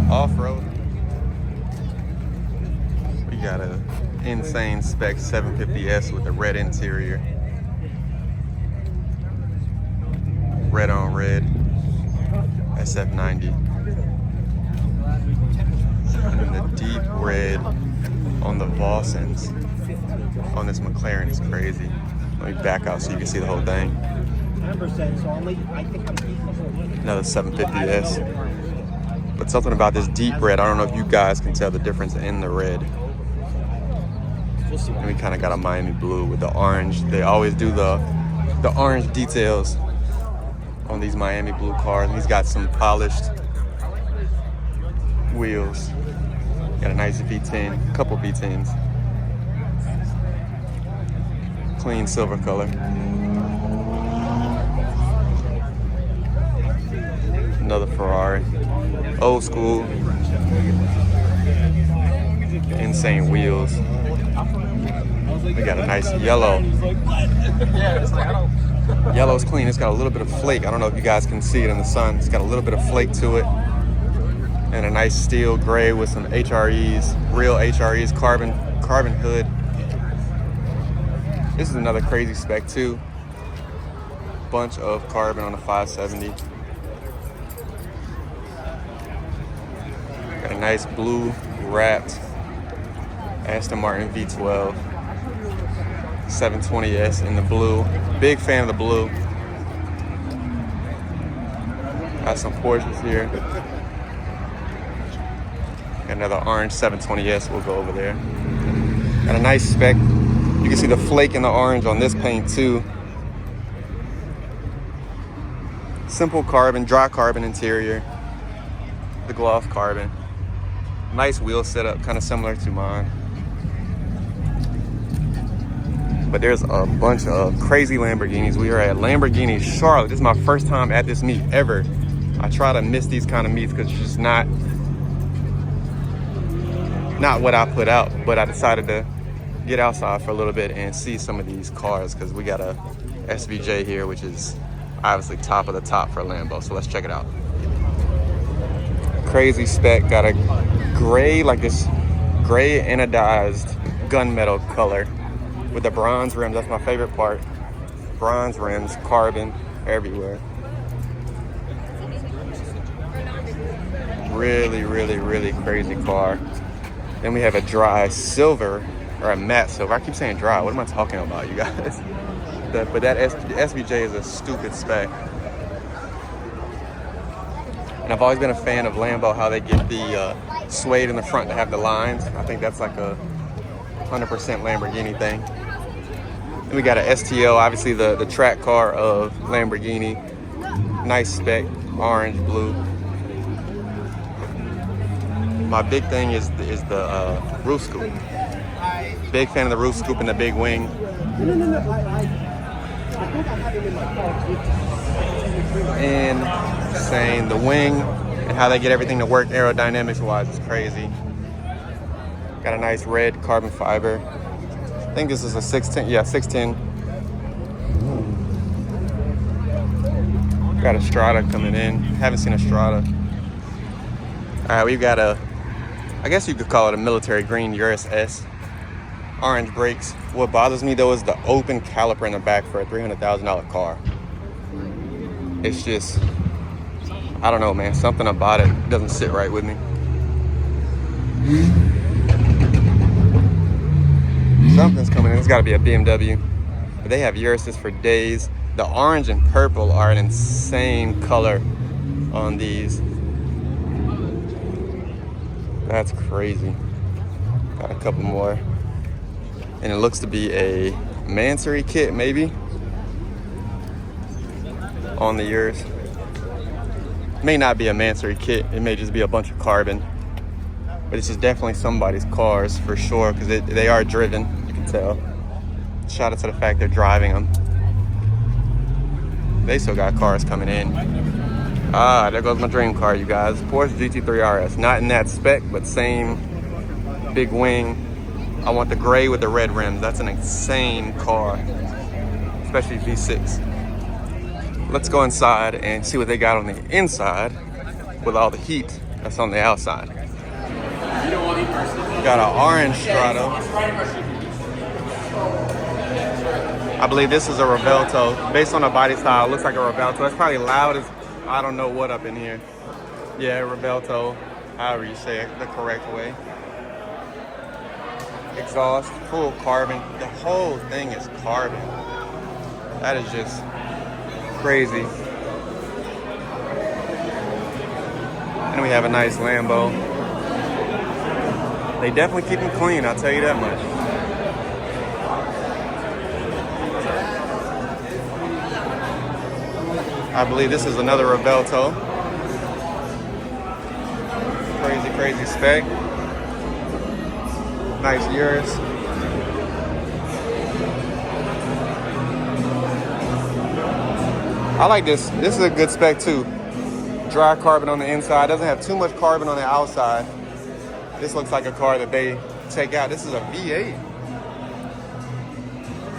Off-road. We got a insane spec 750S with a red interior. Red on red. SF90. And then the deep red on the Vossens on this McLaren is crazy. Let me back out so you can see the whole thing. Another 750S. But something about this deep red, I don't know if you guys can tell the difference in the red. And we kind of got a Miami blue with the orange. They always do the orange details on these Miami blue cars. And he's got some polished wheels. Got a nice V10, couple V10s. Clean silver color. Another Ferrari. Old school. Insane wheels. We got a nice yellow. Yellow's clean. It's got a little bit of flake. I don't know if you guys can see it in the sun. It's got a little bit of flake to it. And a nice steel gray with some HREs, real HREs, carbon hood. This is another crazy spec too. Bunch of carbon on the 570. Got a nice blue wrapped Aston Martin V12 720S in the blue. Big fan of the blue. Got some Porsches here. Got another orange 720S. We'll go over there. Got a nice spec. You can see the flake in the orange on this paint too. Simple carbon, dry carbon interior. The gloss carbon. Nice wheel setup, kind of similar to mine. But there's a bunch of crazy Lamborghinis. We are at Lamborghini Charlotte. This is my first time at this meet ever. I try to miss these kind of meets because it's just not what I put out. But I decided to get outside for a little bit and see some of these cars because we got a SVJ here, which is obviously top of the top for Lambo. So let's check it out. Crazy spec, got a gray, like this gray anodized gunmetal color with the bronze rims. That's my favorite part. Bronze rims, carbon everywhere. Really, really, really crazy car. Then we have a dry silver, or a matte silver. I keep saying dry. What am I talking about, you guys? But that SVJ is a stupid spec. And I've always been a fan of Lambo, how they get the suede in the front to have the lines. I think that's like a 100% Lamborghini thing. And we got an STO, obviously the track car of Lamborghini. Nice spec, orange, blue. My big thing is the roof scoop. Big fan of the roof scoop and the big wing. And saying the wing and how they get everything to work aerodynamics wise is crazy. Got a nice red carbon fiber. I think this is a 610. Yeah, 610. Got a Strada coming in. Haven't seen a Strada. All right, we've got I guess you could call it a military green Urus S. Orange brakes. What bothers me though is the open caliper in the back for a $300,000 car. It's just, I don't know, man. Something about it doesn't sit right with me. Something's coming in. It's got to be a BMW. But they have Uruses for days. The orange and purple are an insane color on these. That's crazy. Got a couple more. And it looks to be a Mansory kit, maybe, on the Urus. May not be a Mansory kit. It may just be a bunch of carbon. But this is definitely somebody's cars for sure, because they are driven, you can tell. Shout out to the fact they're driving them. They still got cars coming in. Ah, there goes my dream car, you guys. Porsche GT3 RS. Not in that spec, but same big wing. I want the gray with the red rims. That's an insane car, especially V6. Let's go inside and see what they got on the inside with all the heat that's on the outside. Got an orange Strato. I believe this is a Revelto. Based on the body style, it looks like a Revelto. It's probably loud as I don't know what up in here. Yeah, Revelto, however you say it the correct way. Exhaust, full carbon. The whole thing is carbon. That is just crazy. And we have a nice Lambo. They definitely keep them clean, I'll tell you that much. I believe this is another Revelto. Crazy, crazy spec. Nice Urus. I like this. This is a good spec too. Dry carbon on the inside. Doesn't have too much carbon on the outside. This looks like a car that they take out. This is a V8.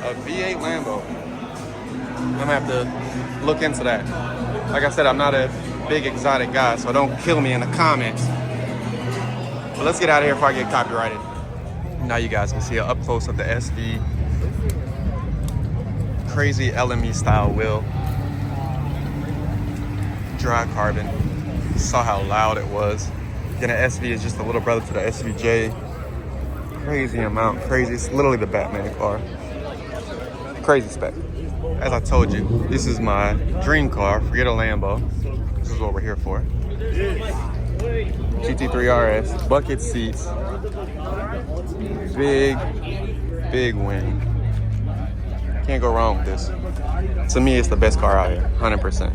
A V8 Lambo. I'm gonna have to look into that. Like I said, I'm not a big exotic guy, so don't kill me in the comments. But let's get out of here before I get copyrighted. Now you guys can see an up close of the SV. Crazy LME style wheel. Dry carbon. Saw how loud it was. Again, an SV is just a little brother to the SVJ. Crazy amount, crazy. It's literally the Batman car. Crazy spec. As I told you, this is my dream car. Forget a Lambo. This is what we're here for. GT3 RS, bucket seats, big wing. Can't go wrong with this. To me, it's the best car out here, 100%.